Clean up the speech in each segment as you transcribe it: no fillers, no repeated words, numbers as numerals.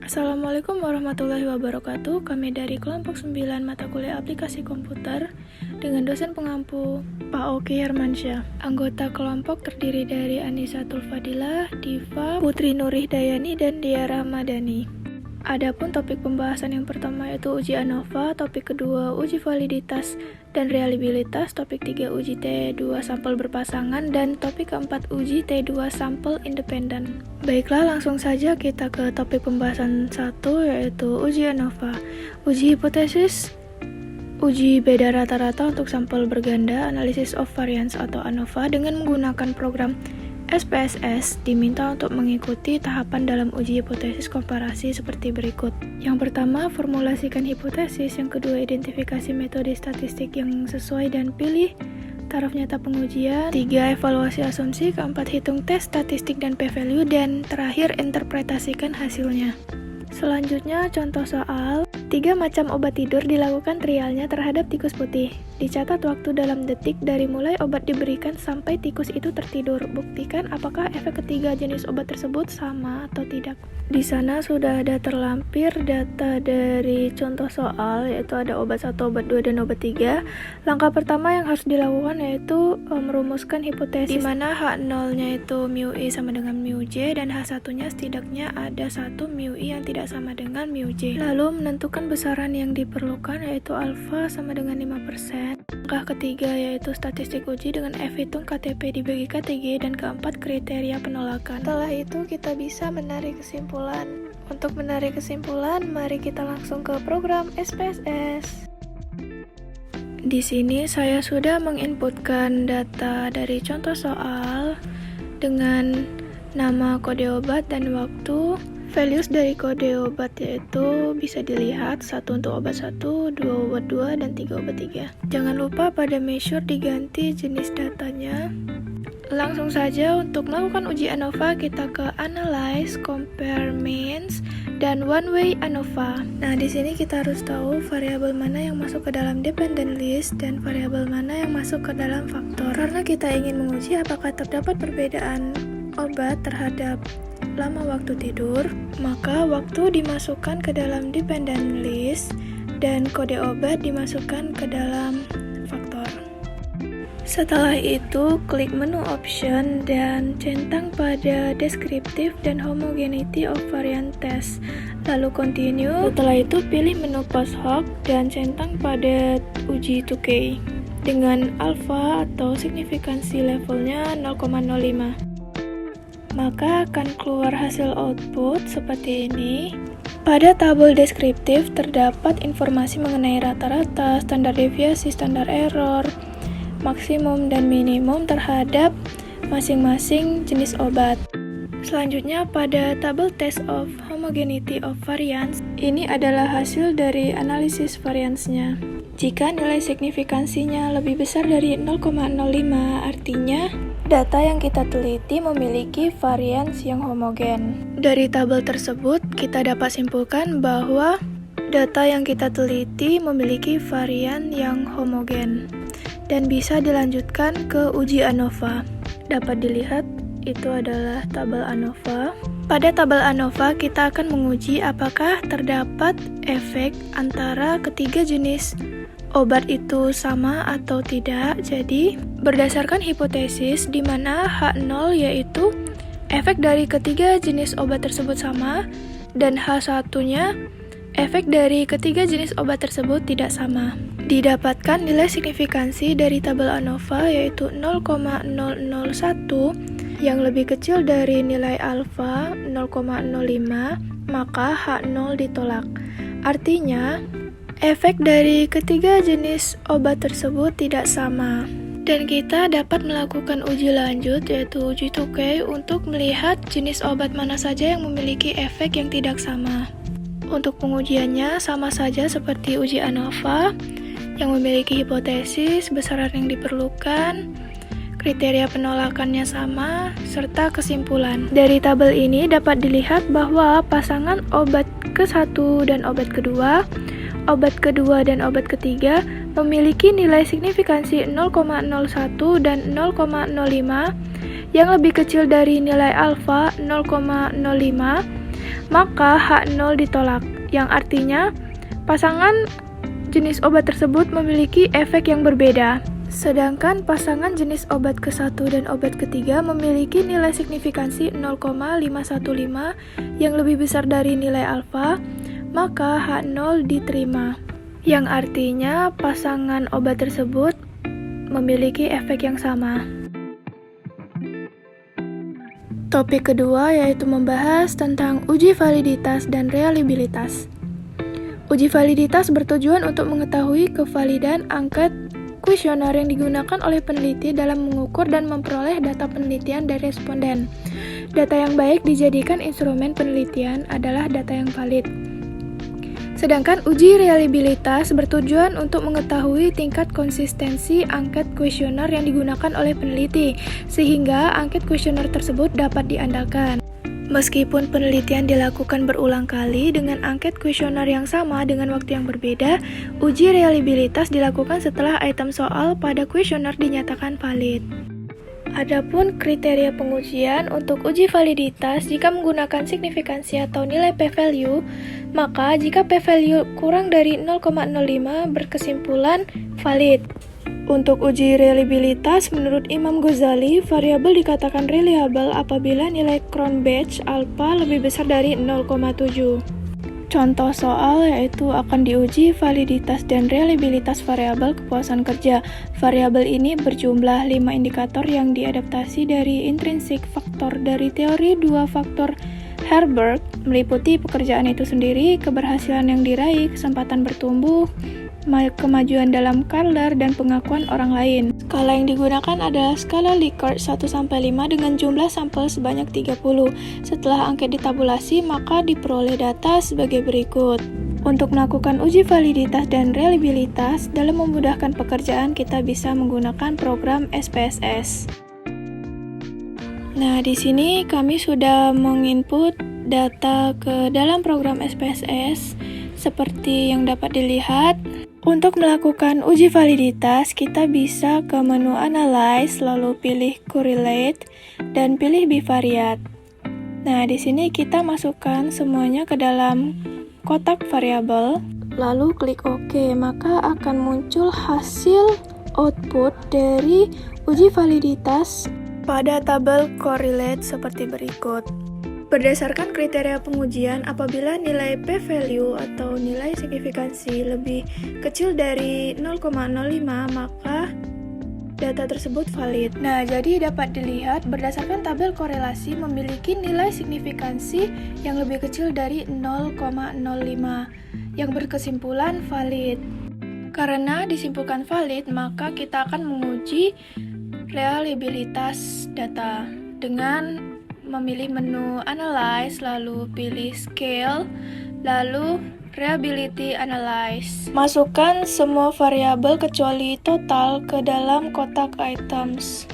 Assalamualaikum warahmatullahi wabarakatuh. Kami dari kelompok 9 mata kuliah aplikasi komputer dengan dosen pengampu Pak Oki Hermansyah. Anggota kelompok terdiri dari Anisatul Fadilah, Diva, Putri Nurih Dayani, dan Dia Ramadhani. Adapun topik pembahasan yang pertama yaitu uji ANOVA, topik kedua uji validitas dan reliabilitas, topik 3 uji T2 sampel berpasangan, dan topik keempat uji T2 sampel independen. Baiklah, langsung saja kita ke topik pembahasan 1 yaitu uji ANOVA. Uji hipotesis, uji beda rata-rata untuk sampel berganda, analysis of variance atau ANOVA dengan menggunakan program SPSS diminta untuk mengikuti tahapan dalam uji hipotesis komparasi seperti berikut. Yang pertama, formulasikan hipotesis. Yang kedua, identifikasi metode statistik yang sesuai dan pilih taraf nyata pengujian. 3. Evaluasi asumsi. Keempat, hitung tes statistik dan p-value. Dan terakhir, interpretasikan hasilnya. Selanjutnya, contoh soal. 3 macam obat tidur dilakukan trialnya terhadap tikus putih. Dicatat waktu dalam detik dari mulai obat diberikan sampai tikus itu tertidur. Buktikan apakah efek ketiga jenis obat tersebut sama atau tidak. Di sana sudah ada terlampir data dari contoh soal, yaitu ada obat 1, obat 2, dan obat 3. Langkah pertama yang harus dilakukan yaitu merumuskan hipotesis, di mana H0-nya itu mu I sama dengan mu J, dan H1-nya setidaknya ada 1 mu I yang tidak sama dengan mu J. Lalu menentukan besaran yang diperlukan, yaitu alfa sama dengan 5%. Langkah ketiga yaitu statistik uji dengan F hitung KTP dibagi KTG, dan keempat kriteria penolakan. Setelah itu kita bisa menarik kesimpulan. Untuk menarik kesimpulan, mari kita langsung ke program SPSS. Di sini saya sudah menginputkan data dari contoh soal dengan nama, kode obat, dan waktu. Values dari kode obat yaitu bisa dilihat 1 untuk obat 1, 2 obat 2, dan 3 obat 3. Jangan lupa pada measure diganti jenis datanya. Langsung saja untuk melakukan uji ANOVA kita ke Analyze, Compare Means, dan One Way ANOVA. Nah, di sini kita harus tahu variabel mana yang masuk ke dalam dependent list dan variabel mana yang masuk ke dalam faktor. Karena kita ingin menguji apakah terdapat perbedaan obat terhadap lama waktu tidur, maka waktu dimasukkan ke dalam dependent list dan kode obat dimasukkan ke dalam faktor. Setelah itu, klik menu option dan centang pada descriptive dan homogeneity of variant test. Lalu continue. Setelah itu, pilih menu post hoc dan centang pada uji 2K dengan alpha atau signifikansi levelnya 0,05. Maka akan keluar hasil output seperti ini. Pada tabel deskriptif terdapat informasi mengenai rata-rata, standar deviasi, standar error, maksimum dan minimum terhadap masing-masing jenis obat. Selanjutnya pada tabel test of homogeneity of variance, ini adalah hasil dari analisis variance-nya. Jika nilai signifikansinya lebih besar dari 0,05, artinya data yang kita teliti memiliki varians yang homogen. Dari tabel tersebut, kita dapat simpulkan bahwa data yang kita teliti memiliki varian yang homogen dan bisa dilanjutkan ke uji ANOVA. Dapat dilihat, itu adalah tabel ANOVA. Pada tabel ANOVA, kita akan menguji apakah terdapat efek antara ketiga jenis obat itu sama atau tidak. Jadi, berdasarkan hipotesis di mana H0 yaitu efek dari ketiga jenis obat tersebut sama, dan H1-nya efek dari ketiga jenis obat tersebut tidak sama. Didapatkan nilai signifikansi dari tabel ANOVA yaitu 0,001 yang lebih kecil dari nilai alfa 0,05, maka H0 ditolak. Artinya, efek dari ketiga jenis obat tersebut tidak sama. Dan kita dapat melakukan uji lanjut yaitu uji 2K untuk melihat jenis obat mana saja yang memiliki efek yang tidak sama. Untuk pengujiannya sama saja seperti uji ANOVA yang memiliki hipotesis, besaran yang diperlukan, kriteria penolakannya sama, serta kesimpulan. Dari tabel ini dapat dilihat bahwa pasangan obat ke-1 dan obat kedua, obat kedua dan obat ketiga memiliki nilai signifikansi 0,01 dan 0,05 yang lebih kecil dari nilai alfa 0,05, maka H0 ditolak, yang artinya pasangan jenis obat tersebut memiliki efek yang berbeda. Sedangkan pasangan jenis obat ke-1 dan obat ketiga memiliki nilai signifikansi 0,515 yang lebih besar dari nilai alfa, maka H0 diterima. Yang artinya pasangan obat tersebut memiliki efek yang sama. Topik kedua yaitu membahas tentang uji validitas dan reliabilitas. Uji validitas bertujuan untuk mengetahui kevalidan angket kuesioner yang digunakan oleh peneliti dalam mengukur dan memperoleh data penelitian dari responden. Data yang baik dijadikan instrumen penelitian adalah data yang valid. Sedangkan uji reliabilitas bertujuan untuk mengetahui tingkat konsistensi angket kuesioner yang digunakan oleh peneliti, sehingga angket kuesioner tersebut dapat diandalkan. Meskipun penelitian dilakukan berulang kali dengan angket kuesioner yang sama dengan waktu yang berbeda, uji reliabilitas dilakukan setelah item soal pada kuesioner dinyatakan valid. Adapun kriteria pengujian untuk uji validitas jika menggunakan signifikansi atau nilai p-value, maka jika p-value kurang dari 0,05 berkesimpulan valid. Untuk uji reliabilitas, menurut Imam Ghazali, variabel dikatakan reliable apabila nilai Cronbach alpha lebih besar dari 0,7. Contoh soal yaitu akan diuji validitas dan reliabilitas variabel kepuasan kerja. Variabel ini berjumlah 5 indikator yang diadaptasi dari intrinsic faktor dari teori 2 faktor Herberg, meliputi pekerjaan itu sendiri, keberhasilan yang diraih, kesempatan bertumbuh, kemajuan dalam karir, dan pengakuan orang lain. Skala yang digunakan adalah skala Likert 1-5 dengan jumlah sampel sebanyak 30. Setelah angket ditabulasi, maka diperoleh data sebagai berikut. Untuk melakukan uji validitas dan reliabilitas, dalam memudahkan pekerjaan kita bisa menggunakan program SPSS. Nah, di sini kami sudah menginput data ke dalam program SPSS seperti yang dapat dilihat. Untuk melakukan uji validitas, kita bisa ke menu Analyze, lalu pilih Correlate, dan pilih Bivariate. Nah, di sini kita masukkan semuanya ke dalam kotak variabel, lalu klik OK, maka akan muncul hasil output dari uji validitas pada tabel Correlate seperti berikut. Berdasarkan kriteria pengujian, apabila nilai p-value atau nilai signifikansi lebih kecil dari 0,05, maka data tersebut valid. Nah, jadi dapat dilihat berdasarkan tabel korelasi memiliki nilai signifikansi yang lebih kecil dari 0,05, yang berkesimpulan valid. Karena disimpulkan valid, maka kita akan menguji reliabilitas data dengan memilih menu Analyze, lalu pilih Scale, lalu Reliability Analyze. Masukkan semua variabel kecuali total ke dalam kotak items.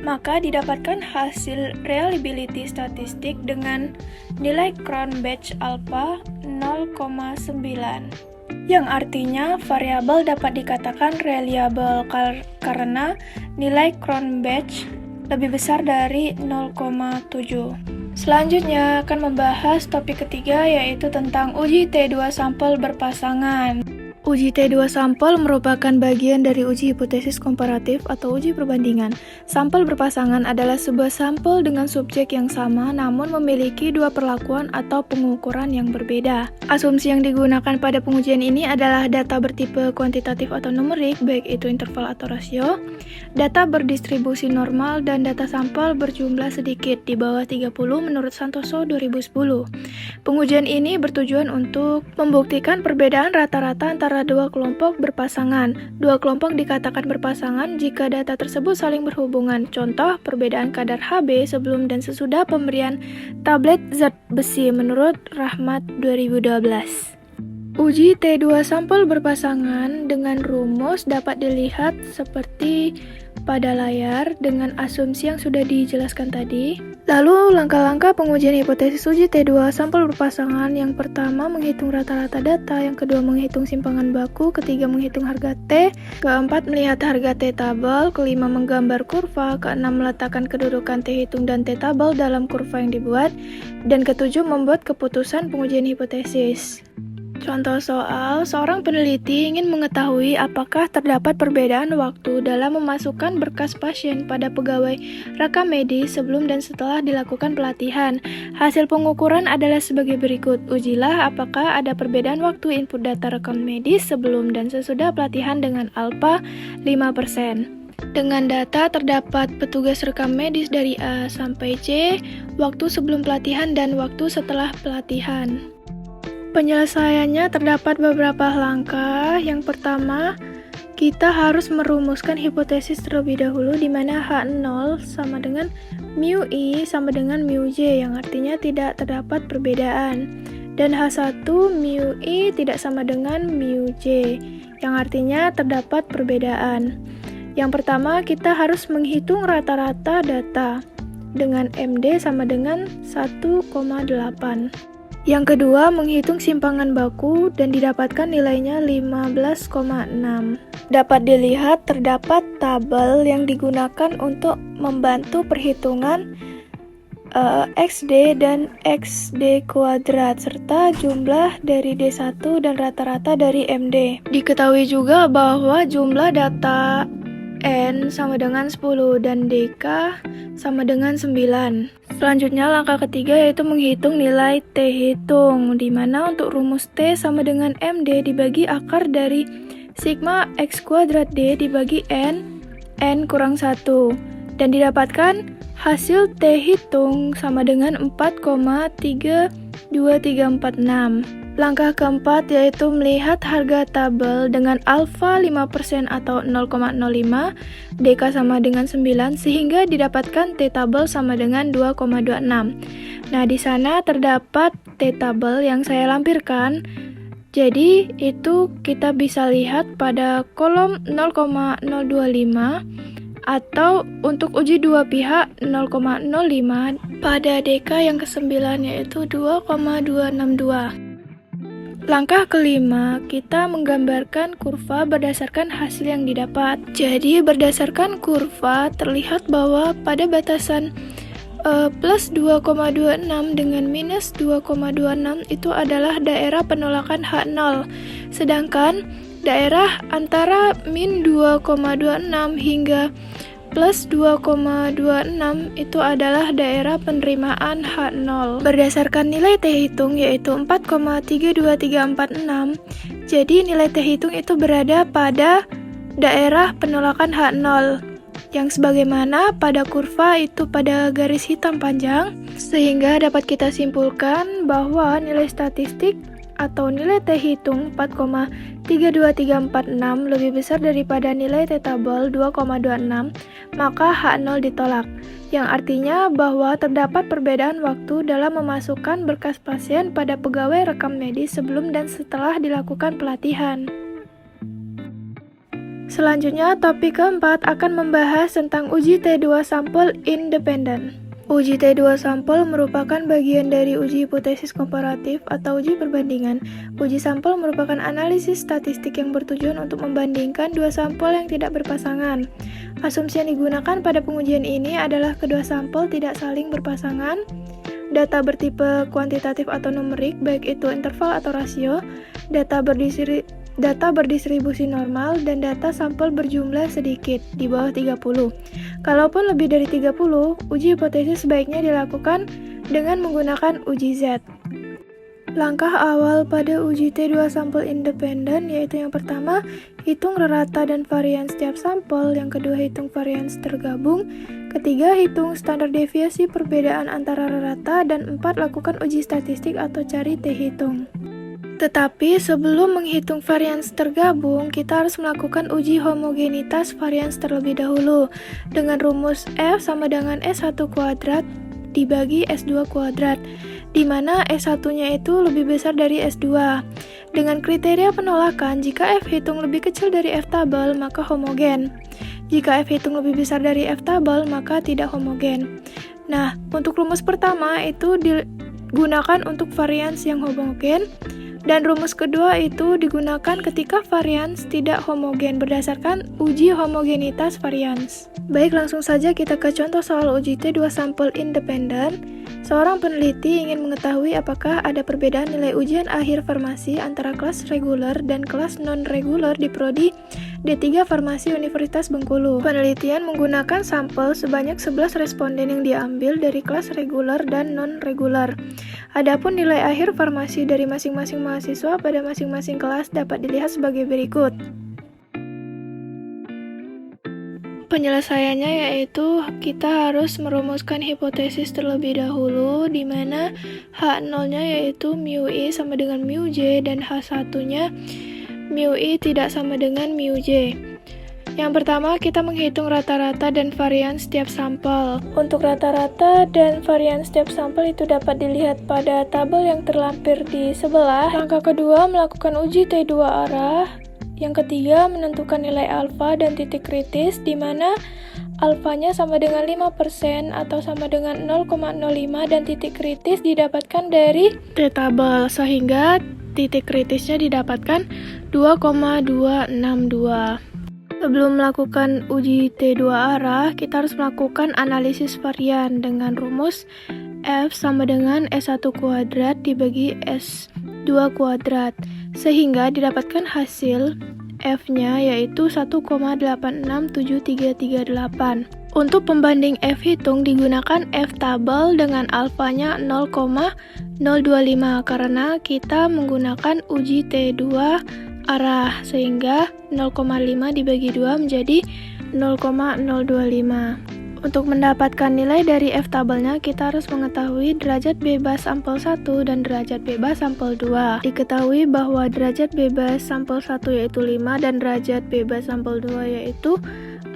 Maka didapatkan hasil reliability statistik dengan nilai Cronbach alpha 0,9. Yang artinya variabel dapat dikatakan reliable karena nilai Cronbach lebih besar dari 0,7. Selanjutnya akan membahas topik ketiga yaitu tentang uji T2 sampel berpasangan. Uji T2 sampel merupakan bagian dari uji hipotesis komparatif atau uji perbandingan. Sampel berpasangan adalah sebuah sampel dengan subjek yang sama namun memiliki dua perlakuan atau pengukuran yang berbeda. Asumsi yang digunakan pada pengujian ini adalah data bertipe kuantitatif atau numerik, baik itu interval atau rasio, data berdistribusi normal, dan data sampel berjumlah sedikit di bawah 30 menurut Santoso 2010. Pengujian ini bertujuan untuk membuktikan perbedaan rata-rata antara dua kelompok berpasangan. Dua kelompok dikatakan berpasangan jika data tersebut saling berhubungan. Contoh, perbedaan kadar Hb sebelum dan sesudah pemberian tablet zat besi menurut Rahmat 2012. Uji T2 sampel berpasangan dengan rumus dapat dilihat seperti pada layar dengan asumsi yang sudah dijelaskan tadi. Lalu, langkah-langkah pengujian hipotesis uji T2 sampel berpasangan. Yang pertama, menghitung rata-rata data. Yang kedua, menghitung simpangan baku. Ketiga, menghitung harga T. Keempat, melihat harga T tabel. Kelima, menggambar kurva. Keenam, meletakkan kedudukan T hitung dan T tabel dalam kurva yang dibuat. Dan ketujuh, membuat keputusan pengujian hipotesis. Contoh soal, seorang peneliti ingin mengetahui apakah terdapat perbedaan waktu dalam memasukkan berkas pasien pada pegawai rekam medis sebelum dan setelah dilakukan pelatihan. Hasil pengukuran adalah sebagai berikut. Ujilah apakah ada perbedaan waktu input data rekam medis sebelum dan sesudah pelatihan dengan alfa 5%. Dengan data terdapat petugas rekam medis dari A sampai C, waktu sebelum pelatihan dan waktu setelah pelatihan. Penyelesaiannya terdapat beberapa langkah. Yang pertama, kita harus merumuskan hipotesis terlebih dahulu di mana H0 sama dengan mu I sama dengan mu J yang artinya tidak terdapat perbedaan. Dan H1 mu I tidak sama dengan mu J yang artinya terdapat perbedaan. Yang pertama, kita harus menghitung rata-rata data dengan MD sama dengan 1,8. Yang kedua, menghitung simpangan baku dan didapatkan nilainya 15,6. Dapat dilihat terdapat tabel yang digunakan untuk membantu perhitungan XD dan XD kuadrat serta jumlah dari D1 dan rata-rata dari MD. Diketahui juga bahwa jumlah data N sama dengan 10 dan DK sama dengan 9. Selanjutnya langkah ketiga yaitu menghitung nilai T hitung, di mana untuk rumus T sama dengan MD dibagi akar dari sigma X kuadrat D dibagi N kurang 1, dan didapatkan hasil T hitung sama dengan 4,32346. Langkah keempat yaitu melihat harga tabel dengan alfa 5% atau 0,05, DK sama dengan 9, sehingga didapatkan T tabel sama dengan 2,26. Nah, di sana terdapat T tabel yang saya lampirkan. Jadi, itu kita bisa lihat pada kolom 0,025 atau untuk uji dua pihak 0,05 pada DK yang ke-9 yaitu 2,262. Langkah kelima, kita menggambarkan kurva berdasarkan hasil yang didapat. Jadi, berdasarkan kurva, terlihat bahwa pada batasan plus 2,26 dengan minus 2,26 itu adalah daerah penolakan H0. Sedangkan daerah antara min 2,26 hingga plus 2,26 itu adalah daerah penerimaan H0. Berdasarkan nilai T hitung yaitu 4,32346, jadi nilai T hitung itu berada pada daerah penolakan H0 yang sebagaimana pada kurva itu pada garis hitam panjang, sehingga dapat kita simpulkan bahwa nilai statistik atau nilai T hitung 4,32346 lebih besar daripada nilai T tabel 2,26, maka H0 ditolak, yang artinya bahwa terdapat perbedaan waktu dalam memasukkan berkas pasien pada pegawai rekam medis sebelum dan setelah dilakukan pelatihan. Selanjutnya, topik keempat akan membahas tentang uji T2 sampel independen. Uji T2 sampel merupakan bagian dari uji hipotesis komparatif atau uji perbandingan. Uji sampel merupakan analisis statistik yang bertujuan untuk membandingkan dua sampel yang tidak berpasangan. Asumsi yang digunakan pada pengujian ini adalah kedua sampel tidak saling berpasangan, data bertipe kuantitatif atau numerik, baik itu interval atau rasio, data berdistribusi normal, dan data sampel berjumlah sedikit, di bawah 30. Kalaupun lebih dari 30, uji hipotesis sebaiknya dilakukan dengan menggunakan uji Z. Langkah awal pada uji T2 sampel independen yaitu yang pertama, hitung rata dan varian setiap sampel, yang kedua hitung varians tergabung, ketiga hitung standar deviasi perbedaan antara rata, dan empat lakukan uji statistik atau cari T hitung. Tetapi sebelum menghitung varians tergabung, kita harus melakukan uji homogenitas varians terlebih dahulu dengan rumus F sama dengan S1 kuadrat dibagi S2 kuadrat, di mana S1-nya itu lebih besar dari S2. Dengan kriteria penolakan, jika F hitung lebih kecil dari F tabel, maka homogen. Jika F hitung lebih besar dari F tabel, maka tidak homogen. Nah, untuk rumus pertama itu digunakan untuk varians yang homogen, dan rumus kedua itu digunakan ketika varians tidak homogen berdasarkan uji homogenitas varians. Baik, langsung saja kita ke contoh soal uji T2 sampel independen. Seorang peneliti ingin mengetahui apakah ada perbedaan nilai ujian akhir farmasi antara kelas reguler dan kelas non-reguler di Prodi D3 Farmasi Universitas Bengkulu. Penelitian menggunakan sampel sebanyak 11 responden yang diambil dari kelas reguler dan non-reguler. Adapun nilai akhir farmasi dari masing-masing mahasiswa pada masing-masing kelas dapat dilihat sebagai berikut. Penyelesaiannya yaitu kita harus merumuskan hipotesis terlebih dahulu, di mana H0-nya yaitu mu I sama dengan mu J dan H1-nya mu I tidak sama dengan mu J. Yang pertama, kita menghitung rata-rata dan varian setiap sampel. Untuk rata-rata dan varian setiap sampel itu dapat dilihat pada tabel yang terlampir di sebelah. Langkah kedua, melakukan uji T2 arah. Yang ketiga, menentukan nilai alfa dan titik kritis, di mana alfanya sama dengan 5% atau sama dengan 0,05 dan titik kritis didapatkan dari T-tabel, sehingga titik kritisnya didapatkan 2,262. Sebelum melakukan uji T2 arah, kita harus melakukan analisis varian dengan rumus F sama dengan S1 kuadrat dibagi S2 kuadrat, sehingga didapatkan hasil F-nya yaitu 1,867338. Untuk pembanding F hitung digunakan F tabel dengan alfanya 0,025 karena kita menggunakan uji T2 arah, sehingga 0,5 dibagi 2 menjadi 0,025. Untuk mendapatkan nilai dari F tabelnya, kita harus mengetahui derajat bebas sampel 1 dan derajat bebas sampel 2. Diketahui bahwa derajat bebas sampel 1 yaitu 5 dan derajat bebas sampel 2 yaitu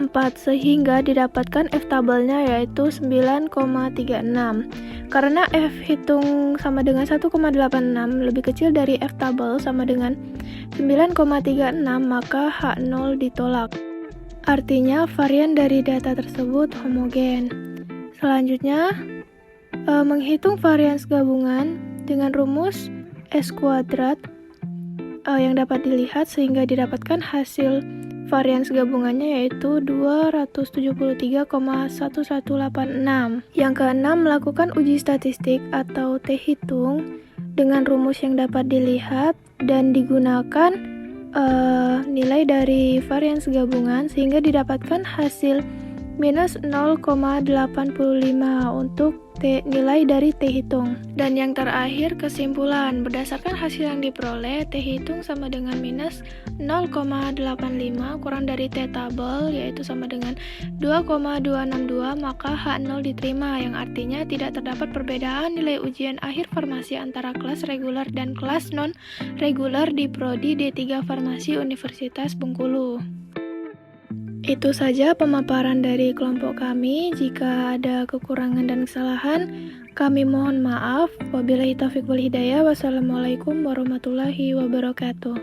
4, sehingga didapatkan F tabelnya yaitu 9,36. Karena F hitung sama dengan 1,86 lebih kecil dari F tabel sama dengan 9,36, maka H0 ditolak. Artinya varian dari data tersebut homogen. Selanjutnya, menghitung varians gabungan dengan rumus S kuadrat yang dapat dilihat sehingga didapatkan hasil varians gabungannya yaitu 273,1186. Yang keenam, melakukan uji statistik atau T-hitung dengan rumus yang dapat dilihat dan digunakan nilai dari varians gabungan sehingga didapatkan hasil minus 0,85 untuk nilai dari T-hitung. Dan yang terakhir, kesimpulan. Berdasarkan hasil yang diperoleh, T-hitung sama dengan minus 0,85 kurang dari T-tabel, yaitu sama dengan 2,262, maka H0 diterima, yang artinya tidak terdapat perbedaan nilai ujian akhir farmasi antara kelas reguler dan kelas non-reguler di Prodi D3 Farmasi Universitas Bengkulu. Itu saja pemaparan dari kelompok kami. Jika ada kekurangan dan kesalahan, kami mohon maaf. Wabillahi taufiq wal hidayah. Wassalamualaikum warahmatullahi wabarakatuh.